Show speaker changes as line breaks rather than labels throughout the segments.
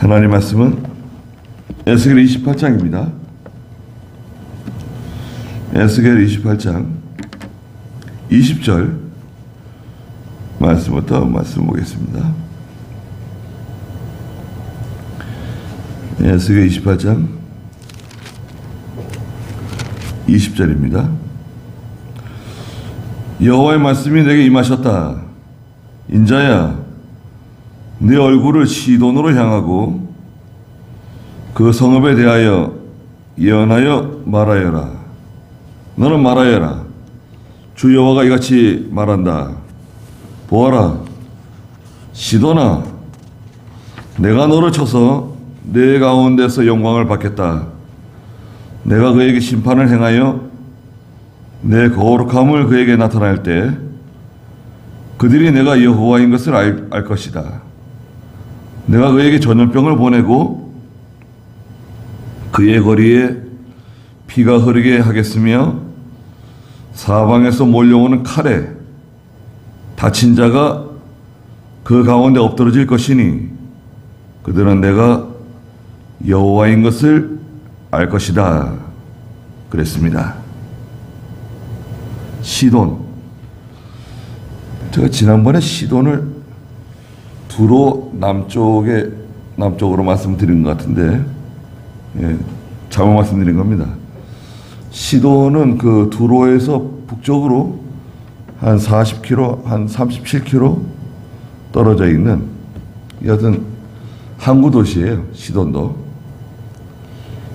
하나님 말씀은 에스겔 28장입니다. 에스겔 28장 20절 말씀부터 말씀 보겠습니다. 에스겔 28장 20절입니다. 여호와의 말씀이 내게 임하셨다. 인자야, 네 얼굴을 시돈으로 향하고 그 성읍에 대하여 예언하여 말하여라. 너는 말하여라. 주 여호와가 이같이 말한다. 보아라, 시돈아, 내가 너를 쳐서 내 가운데서 영광을 받겠다. 내가 그에게 심판을 행하여 내 거룩함을 그에게 나타낼 때 그들이 내가 여호와인 것을 알 것이다. 내가 그에게 전염병을 보내고 그의 거리에 피가 흐르게 하겠으며 사방에서 몰려오는 칼에 다친 자가 그 가운데 엎드러질 것이니 그들은 내가 여호와인 것을 알 것이다. 그랬습니다. 시돈. 제가 지난번에 시돈을 두로 남쪽으로 말씀드린 것 같은데, 잘못 말씀드린 겁니다. 시돈은 그 두로에서 북쪽으로 한 40km, 한 37km 떨어져 있는 여튼 항구 도시예요. 시돈도.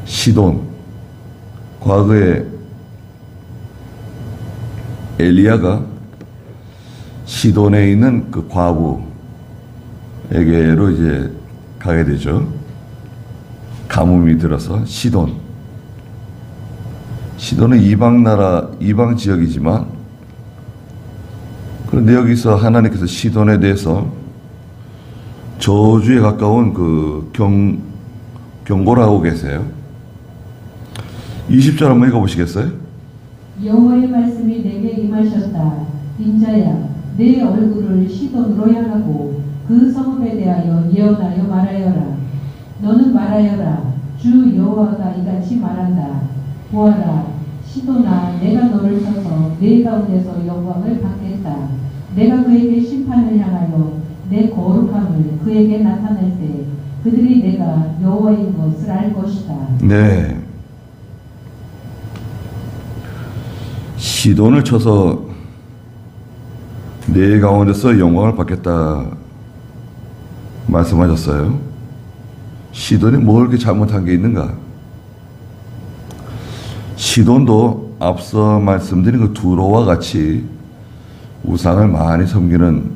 시돈. 과거에 엘리야가 시돈에 있는 그 과부에게로 이제 가게 되죠. 가뭄이 들어서 시돈. 시돈은 이방 지역이지만 그런데 여기서 하나님께서 시돈에 대해서 저주에 가까운 그 경고를 하고 계세요. 20절 한번 읽어보시겠어요?
여호와의 말씀이 내게 임하셨다. 인자야, 내 얼굴을 시돈으로 향하고 그 성읍에 대하여 예언하여 말하여라. 너는 말하여라. 주 여호와가 이같이 말한다. 보아라, 시돈아, 내가 너를 쳐서 네 가운데서 영광을 받겠다. 내가 그에게 심판을 향하여 내 거룩함을 그에게 나타낼 때 그들이 내가 여호와인 것을 알 것이다.
네. 시돈을 쳐서 내 가운데서 영광을 받겠다 말씀하셨어요. 시돈이 뭘 그렇게 잘못한 게 있는가? 시돈도 앞서 말씀드린 그 두로와 같이 우상을 많이 섬기는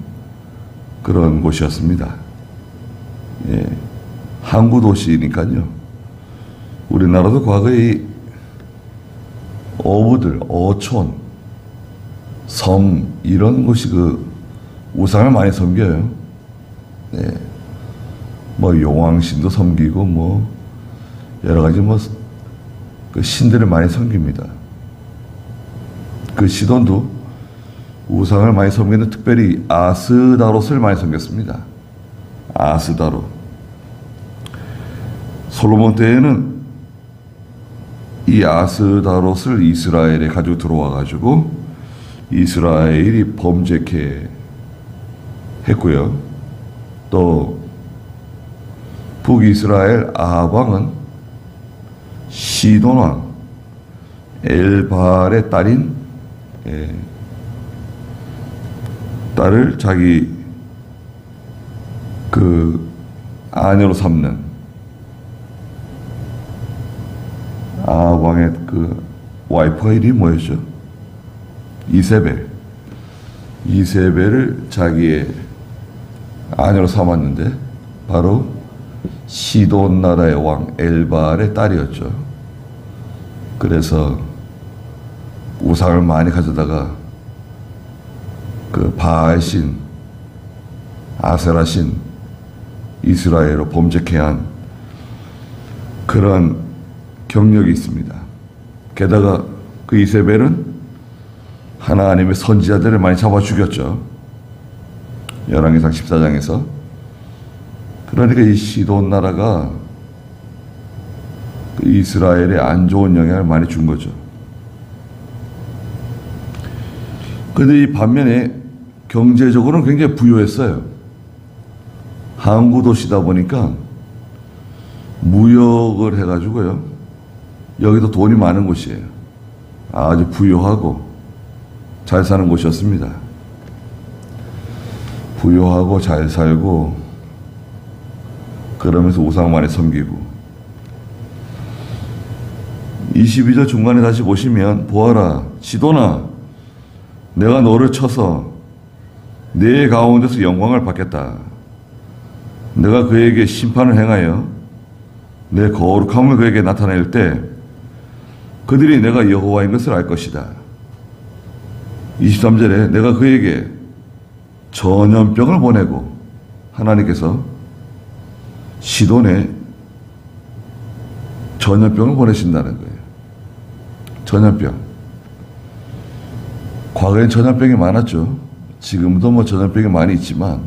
그런 곳이었습니다. 항구 도시니까요. 우리나라도 과거에 어부들, 어촌, 섬 이런 곳이 그 우상을 많이 섬겨요. 뭐 용왕신도 섬기고 뭐 여러 가지 그 신들을 많이 섬깁니다. 그 시돈도 우상을 많이 섬기는 특별히 아스다롯을 많이 섬겼습니다. 아스다롯. 솔로몬 때에는 이 아스다롯을 이스라엘에 가지고 들어와 가지고 이스라엘이 범죄케 했고요. 또 북이스라엘 아합 왕은 시돈 왕 엘발의 딸인 딸을 자기 그 아내로 삼는 아합 왕의 그 와이프가 이름이 뭐였죠? 이세벨을 자기의 아내로 삼았는데 바로 시돈 나라의 왕 엘발의 딸이었죠. 그래서 우상을 많이 가져다가 그 바알신, 아세라신 이스라엘로 범죄케 한 그런 경력이 있습니다. 게다가 그 이세벨은 하나님의 선지자들을 많이 잡아 죽였죠. 열왕기상 14장에서 그러니까 이 시돈 나라가 그 이스라엘에 안 좋은 영향을 많이 준 거죠. 그런데 이 반면에 경제적으로는 굉장히 부유했어요. 항구 도시다 보니까 무역을 해가지고요. 여기도 돈이 많은 곳이에요. 아주 부유하고 잘 사는 곳이었습니다. 부유하고 잘 살고 그러면서 우상 많이 섬기고 22절 중간에 다시 보시면 보아라 시도나 내가 너를 쳐서 내 가운데서 영광을 받겠다. 내가 그에게 심판을 행하여 내 거룩함을 그에게 나타낼 때 그들이 내가 여호와인 것을 알 것이다. 23절에 내가 그에게 전염병을 보내고 하나님께서 시돈에 전염병을 보내신다는 거예요. 전염병. 과거엔 전염병이 많았죠. 지금도 뭐 전염병이 많이 있지만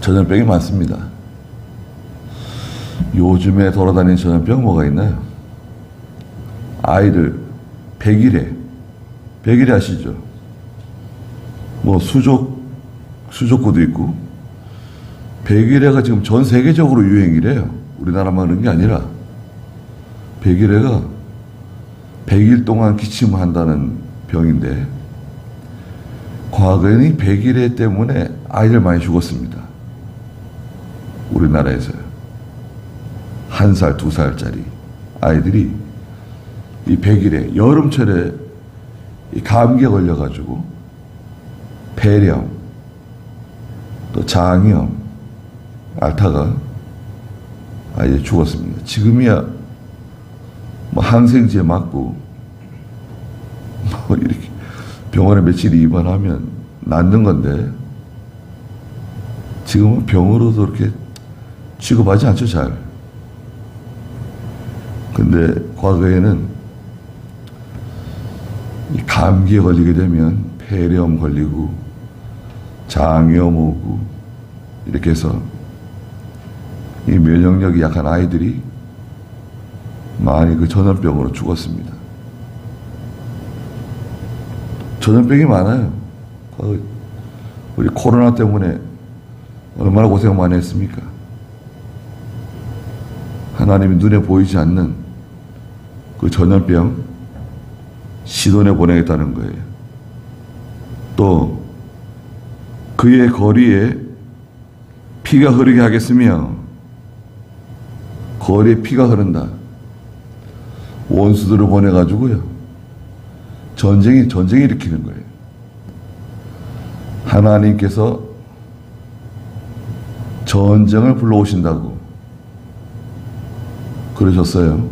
전염병이 많습니다. 요즘에 돌아다니는 전염병 뭐가 있나요? 아이들 백일해 아시죠? 뭐 수족구도 있고 백일해가 지금 전 세계적으로 유행이래요. 우리나라만 그런 게 아니라 백일해가 100일 동안 기침을 한다는 병인데 과거에는 이 백일해 때문에 아이들 많이 죽었습니다. 우리나라에서요. 1살, 2살짜리 아이들이 이 백일해 여름철에 이 감기에 걸려가지고 폐렴 또 장염 앓다가 아이들 죽었습니다. 지금이야 뭐 항생제 맞고 뭐 이렇게 병원에 며칠 입원하면 낫는 건데 지금은 병으로도 이렇게 취급하지 않죠, 잘. 근데 과거에는 이 감기에 걸리게 되면 폐렴 걸리고 장염 오고 이렇게 해서 이 면역력이 약한 아이들이 많이 그 전염병으로 죽었습니다. 전염병이 많아요. 우리 코로나 때문에 얼마나 고생 많이 했습니까? 하나님이 눈에 보이지 않는 그 전염병 시돈에 보내겠다는 거예요. 또 그의 거리에 피가 흐르게 하겠으며 거리에 피가 흐른다. 원수들을 보내가지고요. 전쟁 일으키는 거예요. 하나님께서 전쟁을 불러오신다고 그러셨어요.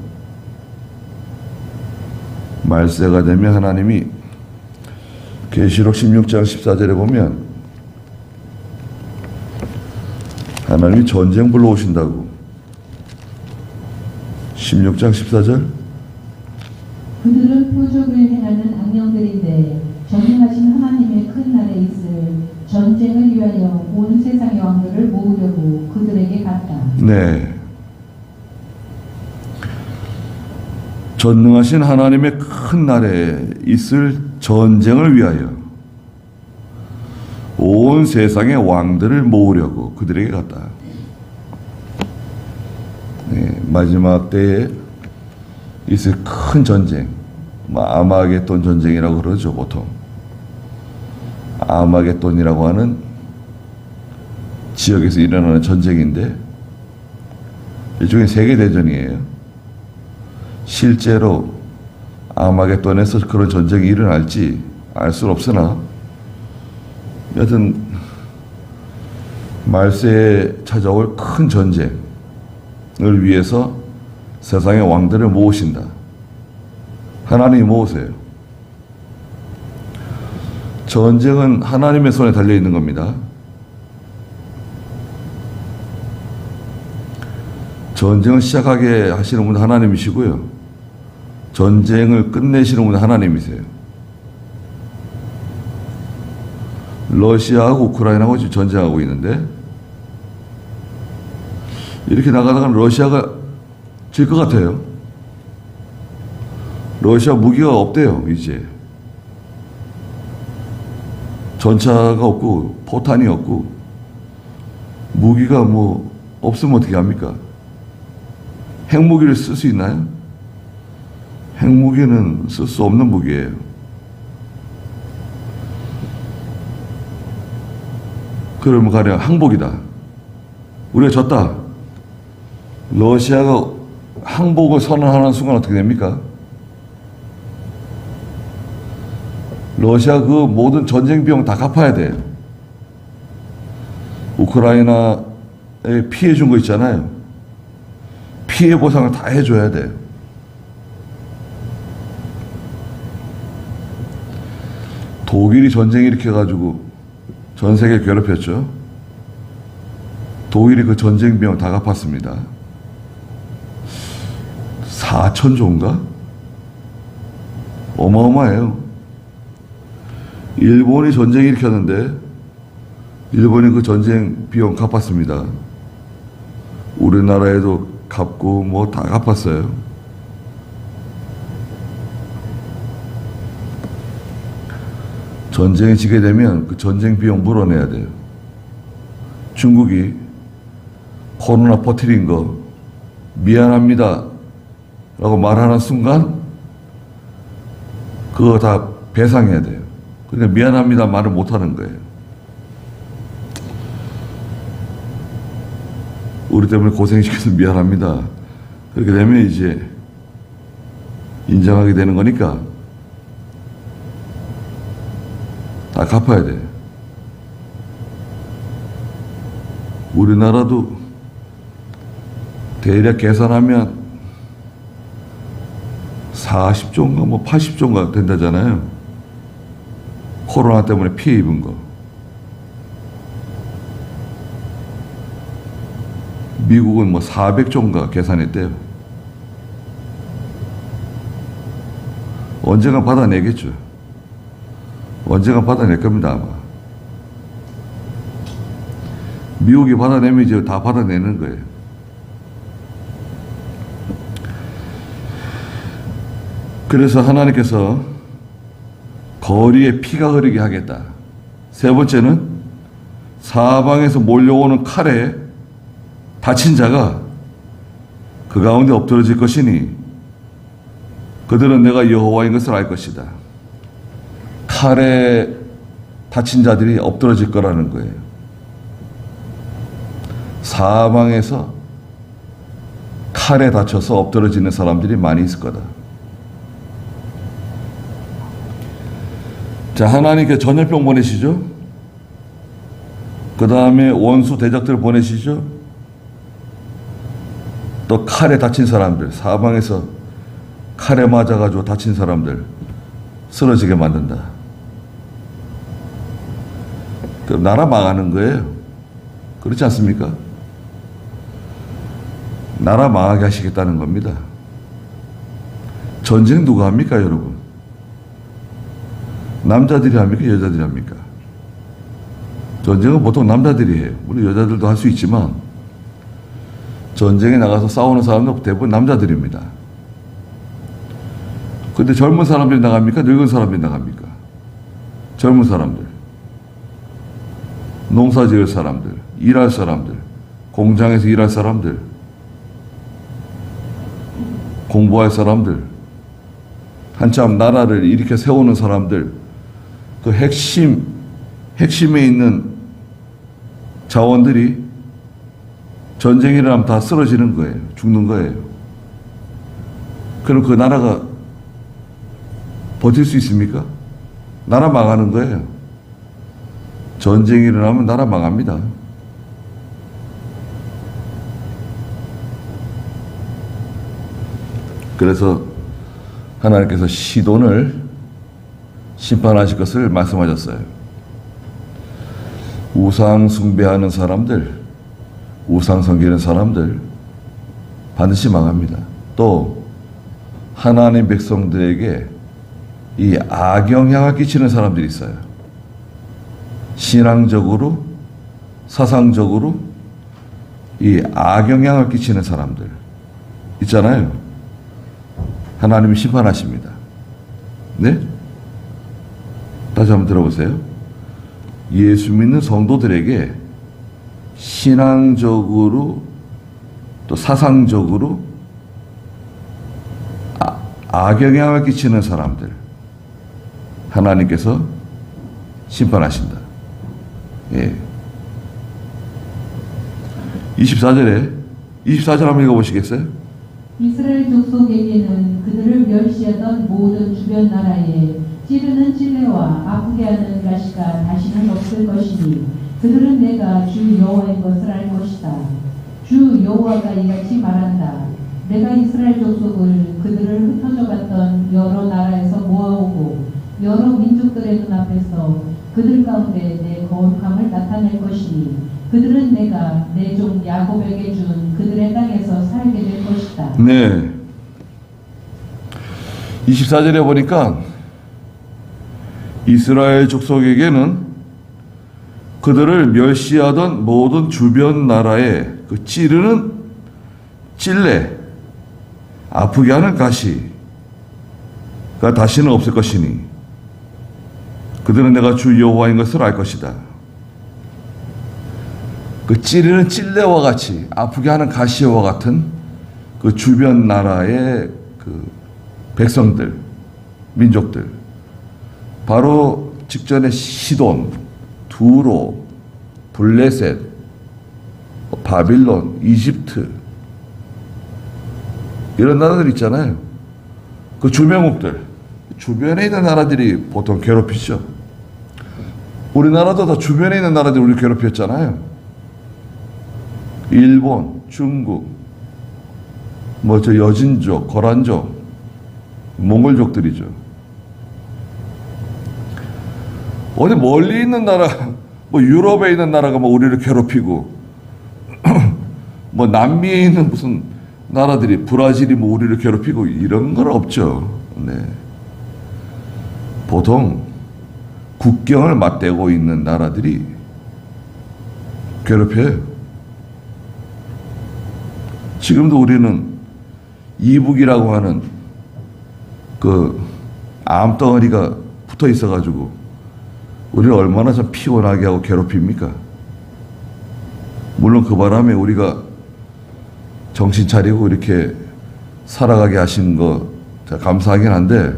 말세가 되면 하나님이 계시록 16장 14절에 보면 하나님이 전쟁 불러오신다고 16장 14절
그들은 표적을 행하는 악령들인데 전능하신 하나님의 큰 날에 있을 전쟁을 위하여 온 세상의 왕들을 모으려고 그들에게 갔다.
네. 전능하신 하나님의 큰 날에 있을 전쟁을 위하여 온 세상의 왕들을 모으려고 그들에게 갔다. 네, 마지막 때에 있을 큰 전쟁, 아마겟돈 전쟁이라고 그러죠, 보통. 아마겟돈이라고 하는 지역에서 일어나는 전쟁인데 일종의 세계대전이에요. 실제로 아마겟돈에서 그런 전쟁이 일어날지 알 수는 없으나 여튼 말세에 찾아올 큰 전쟁을 위해서 세상의 왕들을 모으신다. 하나님이 모으세요. 전쟁은 하나님의 손에 달려있는 겁니다. 전쟁을 시작하게 하시는 분은 하나님이시고요. 전쟁을 끝내시는 분은 하나님이세요. 러시아하고 우크라이나하고 지금 전쟁하고 있는데 이렇게 나가다가는 러시아가 질 것 같아요. 러시아 무기가 없대요, 이제. 전차가 없고 포탄이 없고 무기가 뭐 없으면 어떻게 합니까? 핵무기를 쓸 수 있나요? 핵무기는 쓸 수 없는 무기예요. 그러면 가령 항복이다. 우리가 졌다. 러시아가 항복을 선언하는 순간 어떻게 됩니까? 러시아 그 모든 전쟁 비용 다 갚아야 돼요. 우크라이나에 피해 준 거 있잖아요. 피해 보상을 다 해줘야 돼요. 독일이 전쟁 일으켜가지고 전 세계 괴롭혔죠. 독일이 그 전쟁 비용 다 갚았습니다. 4천조인가? 어마어마해요. 일본이 전쟁 일으켰는데 일본이 그 전쟁 비용 갚았습니다. 우리나라에도 갚고 뭐 다 갚았어요. 전쟁에 지게 되면 그 전쟁 비용 물어내야 돼요. 중국이 코로나 퍼뜨린 거 미안합니다 라고 말하는 순간 그거 다 배상해야 돼요. 그러니까 미안합니다 말을 못하는 거예요. 우리 때문에 고생시켜서 미안합니다. 그렇게 되면 이제 인정하게 되는 거니까 다 갚아야 돼요. 우리나라도 대략 계산하면 40조인가 뭐 80조인가 된다잖아요. 코로나 때문에 피해 입은 거. 미국은 뭐 400조인가 계산했대요. 언젠가 받아내겠죠. 언젠가 받아낼 겁니다, 아마. 미국이 받아내면 이제 다 받아내는 거예요. 그래서 하나님께서 거리에 피가 흐르게 하겠다. 세 번째는 사방에서 몰려오는 칼에 다친 자가 그 가운데 엎드러질 것이니 그들은 내가 여호와인 것을 알 것이다. 칼에 다친 자들이 엎드러질 거라는 거예요. 사방에서 칼에 다쳐서 엎드러지는 사람들이 많이 있을 거다. 자, 하나님께 전염병 보내시죠. 그 다음에 원수 대적들 보내시죠. 또 칼에 다친 사람들, 사방에서 칼에 맞아가지고 다친 사람들 쓰러지게 만든다. 그럼 나라 망하는 거예요. 그렇지 않습니까? 나라 망하게 하시겠다는 겁니다. 전쟁 누가 합니까, 여러분? 남자들이 합니까, 여자들이 합니까? 전쟁은 보통 남자들이 해요. 물론 여자들도 할 수 있지만 전쟁에 나가서 싸우는 사람은 대부분 남자들입니다. 근데 젊은 사람들이 나갑니까? 늙은 사람들이 나갑니까? 젊은 사람들. 농사 지을 사람들, 일할 사람들, 공장에서 일할 사람들, 공부할 사람들, 한참 나라를 일으켜 세우는 사람들, 그 핵심에 있는 자원들이 전쟁이 일어나면 다 쓰러지는 거예요. 죽는 거예요. 그럼 그 나라가 버틸 수 있습니까? 나라 망하는 거예요. 전쟁이 일어나면 나라 망합니다. 그래서 하나님께서 시돈을 심판하실 것을 말씀하셨어요. 우상 숭배하는 사람들, 우상 섬기는 사람들 반드시 망합니다. 또 하나님 백성들에게 이 악영향을 끼치는 사람들이 있어요. 신앙적으로, 사상적으로 이 악영향을 끼치는 사람들 있잖아요. 하나님이 심판하십니다. 네? 다시 한번 들어보세요. 예수 믿는 성도들에게 신앙적으로 또 사상적으로 악영향을 끼치는 사람들 하나님께서 심판하신다. 예. 24절 한번 읽어보시겠어요?
이스라엘 족속에게는 그들을 멸시하던 모든 주변 나라에 찌르는 찔레와 아프게 하는 가시가 다시는 없을 것이니 그들은 내가 주 여호와인 것을 알 것이다. 주 여호와가 이같이 말한다. 내가 이스라엘 족속을 그들을 흩어져 갔던 여러 나라에서 모아오고 여러 민족들의 눈앞에서 그들 가운데 내 거룩함을 나타낼 것이니 그들은 내가 내 종 야곱에게 준 그들의 땅에서 살게 될 것이다.
네. 24절에 보니까 이스라엘 족속에게는 그들을 멸시하던 모든 주변 나라의 그 찌르는 찔레, 아프게 하는 가시가 다시는 없을 것이니 그들은 내가 주 여호와인 것을 알 것이다. 그 찌르는 찔레와 같이 아프게 하는 가시와 같은 그 주변 나라의 그 백성들, 민족들, 바로 직전에 시돈, 두로, 블레셋, 바빌론, 이집트 이런 나라들 있잖아요. 그 주변국들, 주변에 있는 나라들이 보통 괴롭히죠. 우리나라도 다 주변에 있는 나라들이 우리 괴롭혔잖아요. 일본, 중국, 뭐 저 여진족, 거란족, 몽골족들이죠. 어디 멀리 있는 나라, 뭐 유럽에 있는 나라가 뭐 우리를 괴롭히고, 뭐 남미에 있는 무슨 나라들이 브라질이 뭐 우리를 괴롭히고 이런 건 없죠. 네. 보통 국경을 맞대고 있는 나라들이 괴롭혀요. 지금도 우리는 이북이라고 하는 그 암덩어리가 붙어 있어가지고 우리를 얼마나 좀 피곤하게 하고 괴롭힙니까? 물론 그 바람에 우리가 정신 차리고 이렇게 살아가게 하신 거 감사하긴 한데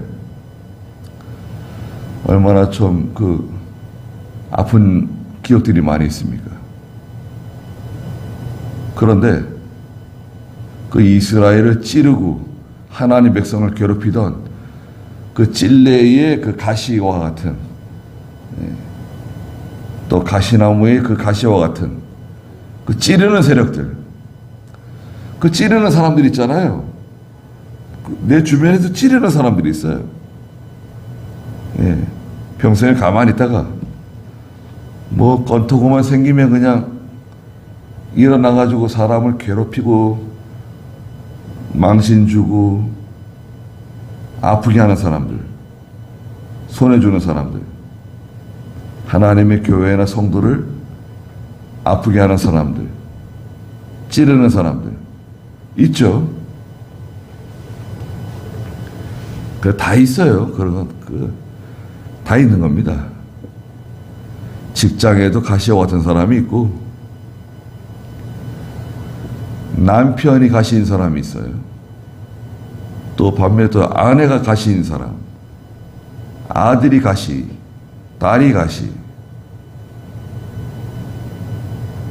얼마나 좀 그 아픈 기억들이 많이 있습니까? 그런데 그 이스라엘을 찌르고 하나님 백성을 괴롭히던 그 찔레의 그 가시와 같은, 또 가시나무의 그 가시와 같은 그 찌르는 세력들, 그 찌르는 사람들 있잖아요. 내 주변에서 찌르는 사람들이 있어요. 예. 평소에 가만히 있다가 뭐 건터고만 생기면 그냥 일어나가지고 사람을 괴롭히고 망신 주고 아프게 하는 사람들, 손해주는 사람들, 하나님의 교회나 성도를 아프게 하는 사람들, 찌르는 사람들 있죠. 그 다 있어요. 그런 건 다 있는 겁니다. 직장에도 가시와 같은 사람이 있고 남편이 가시인 사람이 있어요. 또 반면에 또 아내가 가시인 사람, 아들이 가시, 딸이 가시.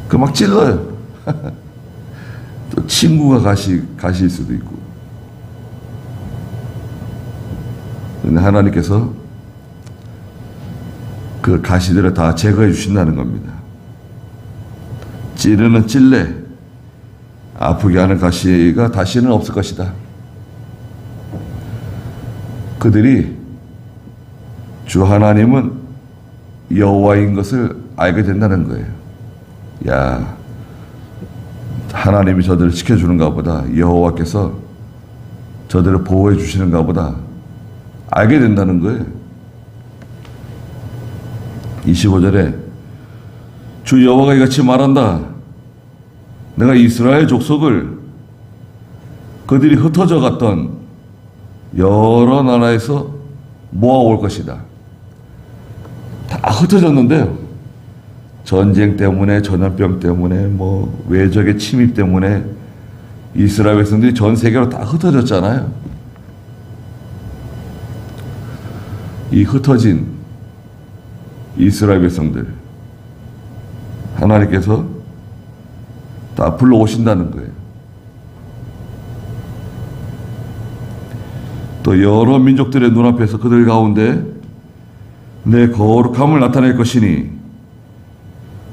그 막 찔러요. 또 친구가 가시일 수도 있고. 근데 하나님께서 그 가시들을 다 제거해 주신다는 겁니다. 찌르는 찔레, 아프게 하는 가시가 다시는 없을 것이다. 그들이 주 하나님은 여호와인 것을 알게 된다는 거예요. 야, 하나님이 저들을 지켜주는가 보다, 여호와께서 저들을 보호해 주시는가 보다 알게 된다는 거예요. 25절에 주 여호와가 이같이 말한다. 내가 이스라엘 족속을 그들이 흩어져 갔던 여러 나라에서 모아올 것이다. 다 흩어졌는데요. 전쟁 때문에, 전염병 때문에, 외적의 침입 때문에 이스라엘 백성들이 전 세계로 다 흩어졌잖아요. 이 흩어진 이스라엘 백성들, 하나님께서 다 불러오신다는 거예요. 또 여러 민족들의 눈앞에서 그들 가운데 내 거룩함을 나타낼 것이니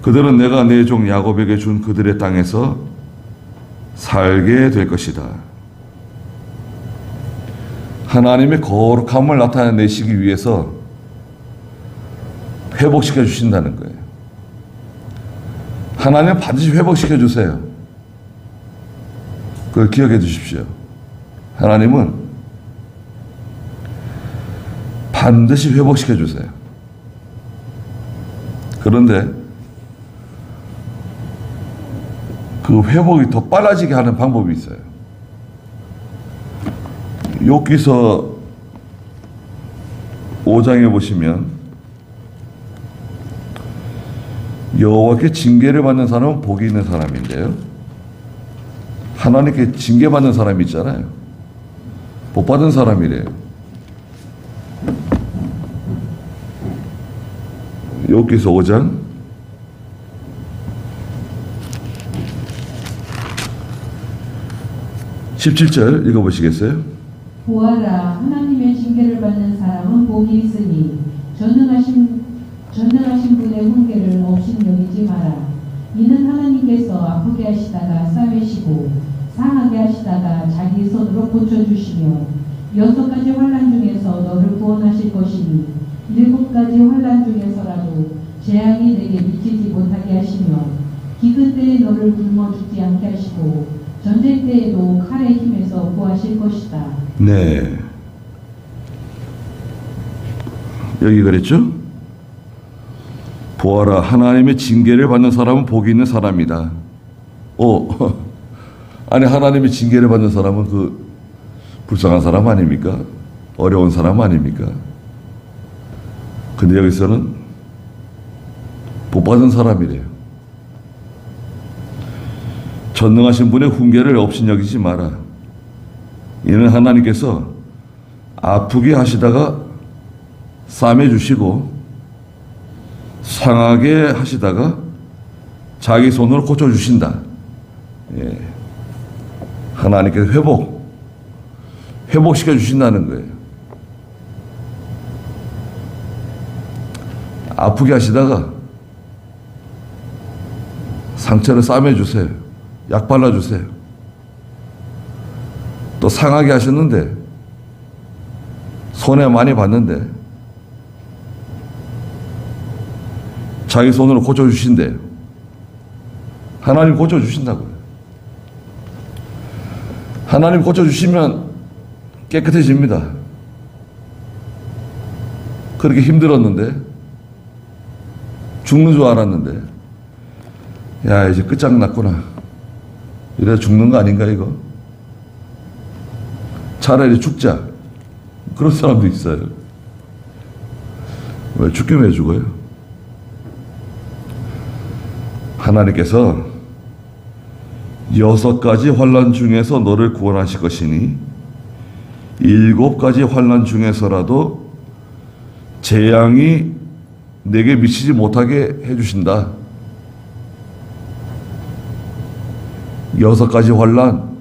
그들은 내가 내 종 야곱에게 준 그들의 땅에서 살게 될 것이다. 하나님의 거룩함을 나타내시기 위해서 회복시켜 주신다는 거예요. 하나님은 반드시 회복시켜 주세요. 그걸 기억해 주십시오. 하나님은 반드시 회복시켜 주세요. 그런데 그 회복이 더 빨라지게 하는 방법이 있어요. 욥기서 5장에 보시면 여호와께 징계를 받는 사람은 복이 있는 사람인데요. 하나님께 징계받는 사람이 있잖아요. 복 받은 사람이래요. 욥기서 5장 17절 읽어보시겠어요?
보아라, 하나님의 징계를 받는 사람은 복이 있으니 전능하신 분의 훈계를 업신여기지 마라. 이는 하나님께서 아프게 하시다가 싸매시고 상하게 하시다가 자기 손으로 고쳐주시며 6가지 환난 중에서 너를 구원하실 것이니 7가지 환난 중에서라도 재앙이 내게 미치지 못하게 하시며 기근 때에 너를 굶어 죽지 않게 하시고 전쟁 때에도 칼의 힘에서 구하실 것이다.
네. 여기 그랬죠? 보아라, 하나님의 징계를 받는 사람은 복이 있는 사람이다. 아니, 하나님의 징계를 받는 사람은 그 불쌍한 사람 아닙니까? 어려운 사람 아닙니까? 근데 여기서는 복 받은 사람이래요. 전능하신 분의 훈계를 업신여기지 마라. 이는 하나님께서 아프게 하시다가 싸매 주시고 상하게 하시다가 자기 손으로 고쳐주신다. 예. 하나님께서 회복시켜 주신다는 거예요. 아프게 하시다가 상처를 싸매 주세요. 약 발라주세요. 또 상하게 하셨는데 손해 많이 봤는데 자기 손으로 고쳐주신대요. 하나님 고쳐주신다고요. 하나님 고쳐주시면 깨끗해집니다. 그렇게 힘들었는데 죽는 줄 알았는데 야 이제 끝장났구나. 이래 죽는 거 아닌가 이거? 차라리 죽자. 그런 사람도 있어요. 왜 죽긴 왜 죽어요? 하나님께서 6가지 환난 중에서 너를 구원하실 것이니 7가지 환난 중에서라도 재앙이 내게 미치지 못하게 해주신다. 6가지 환난.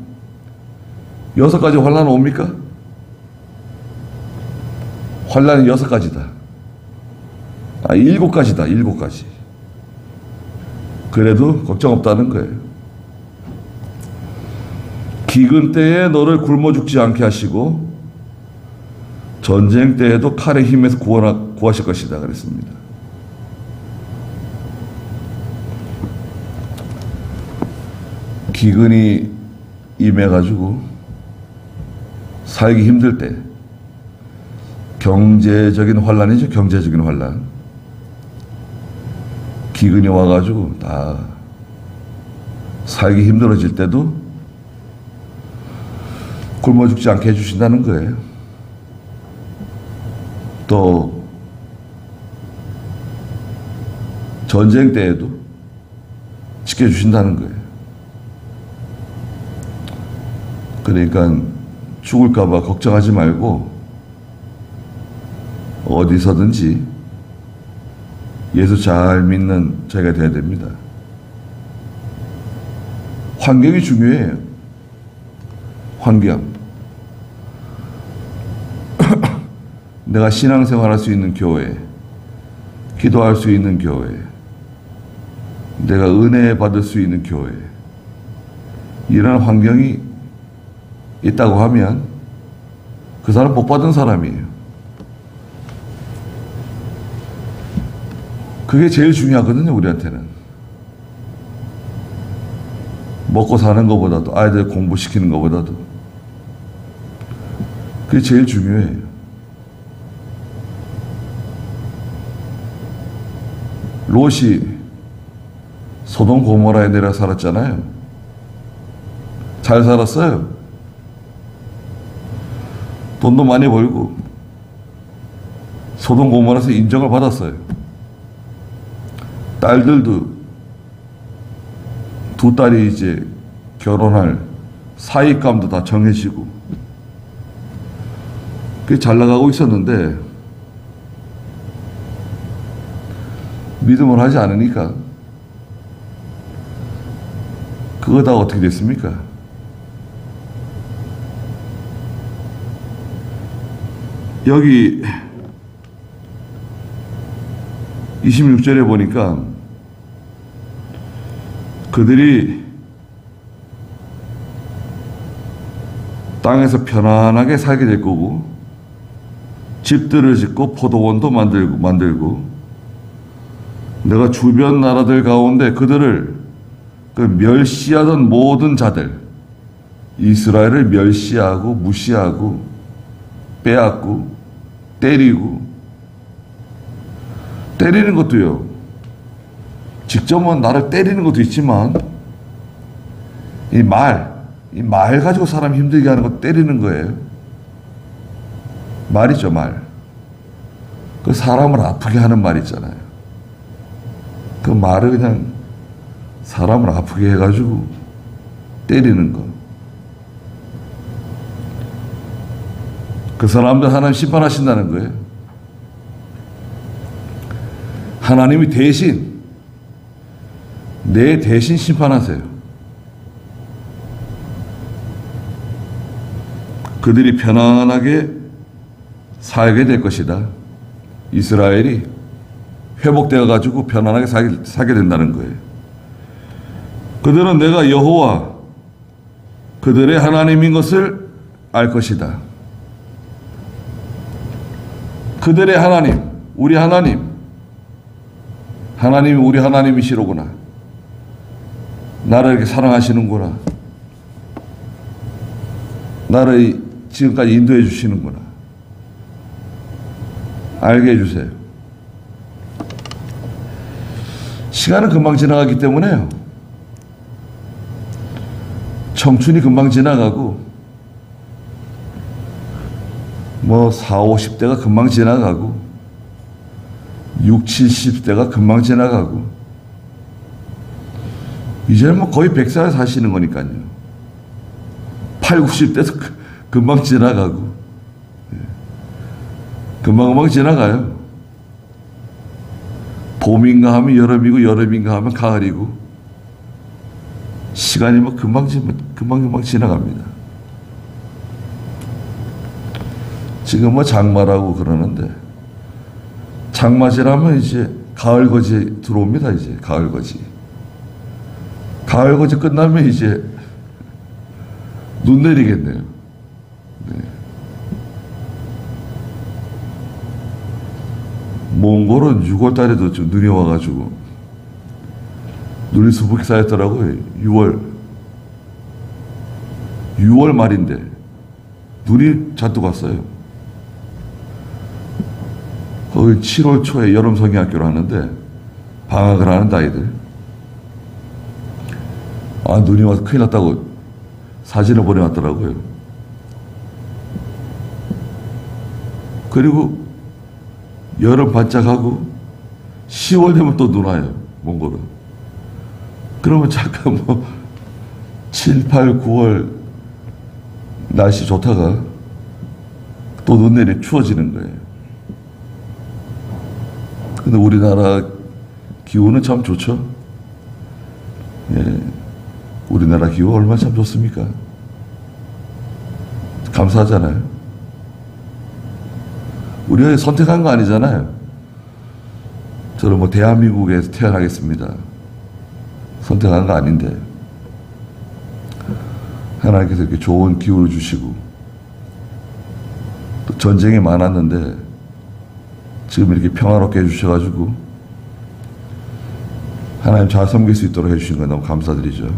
6가지 환난 옵니까? 환난이 6가지다. 7가지다. 7가지. 그래도 걱정 없다는 거예요. 기근 때에 너를 굶어 죽지 않게 하시고 전쟁 때에도 칼의 힘에서 구하실 것이다 그랬습니다. 기근이 임해가지고 살기 힘들 때 경제적인 환란이죠. 경제적인 환란. 기근이 와가지고 다 살기 힘들어질 때도 굶어 죽지 않게 해주신다는 거예요. 또 전쟁 때에도 지켜주신다는 거예요. 그러니까 죽을까봐 걱정하지 말고 어디서든지 예수 잘 믿는 저희가 돼야 됩니다. 환경이 중요해요. 환경. 내가 신앙생활 할 수 있는 교회, 기도할 수 있는 교회, 내가 은혜 받을 수 있는 교회, 이런 환경이 있다고 하면 그 사람 복 받은 사람이에요. 그게 제일 중요하거든요, 우리한테는. 먹고 사는 것보다도, 아이들 공부시키는 것보다도. 그게 제일 중요해요. 롯이 소돔 고모라에 내려 살았잖아요. 잘 살았어요. 돈도 많이 벌고 소돔 고모라에서 인정을 받았어요. 딸들도 두 딸이 이제 결혼할 사익감도 다 정해지고 그게 잘 나가고 있었는데 믿음을 하지 않으니까 그거 다 어떻게 됐습니까? 여기 26절에 보니까 그들이 땅에서 편안하게 살게 될 거고 집들을 짓고 포도원도 만들고 내가 주변 나라들 가운데 그들을 그 멸시하던 모든 자들 이스라엘을 멸시하고 무시하고 빼앗고 때리는 것도요. 직접은 나를 때리는 것도 있지만 이 말 가지고 사람 힘들게 하는 거 때리는 거예요. 말이죠, 말. 그 사람을 아프게 하는 말 있잖아요. 그 말을 그냥 사람을 아프게 해가지고 때리는 거. 그 사람들 하나님 심판하신다는 거예요. 하나님이 내 대신 심판하세요. 그들이 편안하게 살게 될 것이다. 이스라엘이 회복되어 가지고 편안하게 살게 된다는 거예요. 그들은 내가 여호와 그들의 하나님인 것을 알 것이다. 그들의 하나님, 우리 하나님이 우리 하나님이시로구나. 나를 이렇게 사랑하시는구나. 나를 지금까지 인도해 주시는구나. 알게 해주세요. 시간은 금방 지나가기 때문에요. 청춘이 금방 지나가고 40, 50대가 금방 지나가고 60, 70대가 금방 지나가고 이제는 거의 100살 사시는 거니까요. 80, 90대도 금방 지나가고 금방 지나가요. 봄인가 하면 여름이고 여름인가 하면 가을이고 시간이 금방 지나갑니다. 지금 장마라고 그러는데 장마 지나면 이제 가을거지 들어옵니다. 이제 가을거지 끝나면 이제 눈 내리겠네요. 네. 몽골은 6월 달에도 좀 눈이 와가지고 눈이 수북히 쌓였더라고요. 6월 말인데 눈이 잔뜩 왔어요. 거의 7월 초에 여름 성경학교를 하는데 방학을 하는 아이들. 아, 눈이 와서 큰일 났다고 사진을 보내왔더라고요. 그리고 여름 반짝하고 10월 되면 또 눈 와요, 몽골은. 그러면 잠깐 7, 8, 9월 날씨 좋다가 또 눈 내리면 추워지는 거예요. 근데 우리나라 기후는 참 좋죠. 예. 우리나라 기후 얼마나 참 좋습니까? 감사하잖아요. 우리가 선택한 거 아니잖아요. 저는 대한민국에서 태어나겠습니다. 선택한 거 아닌데. 하나님께서 이렇게 좋은 기후를 주시고, 또 전쟁이 많았는데, 지금 이렇게 평화롭게 해주셔가지고, 하나님 잘 섬길 수 있도록 해주신 거 너무 감사드리죠.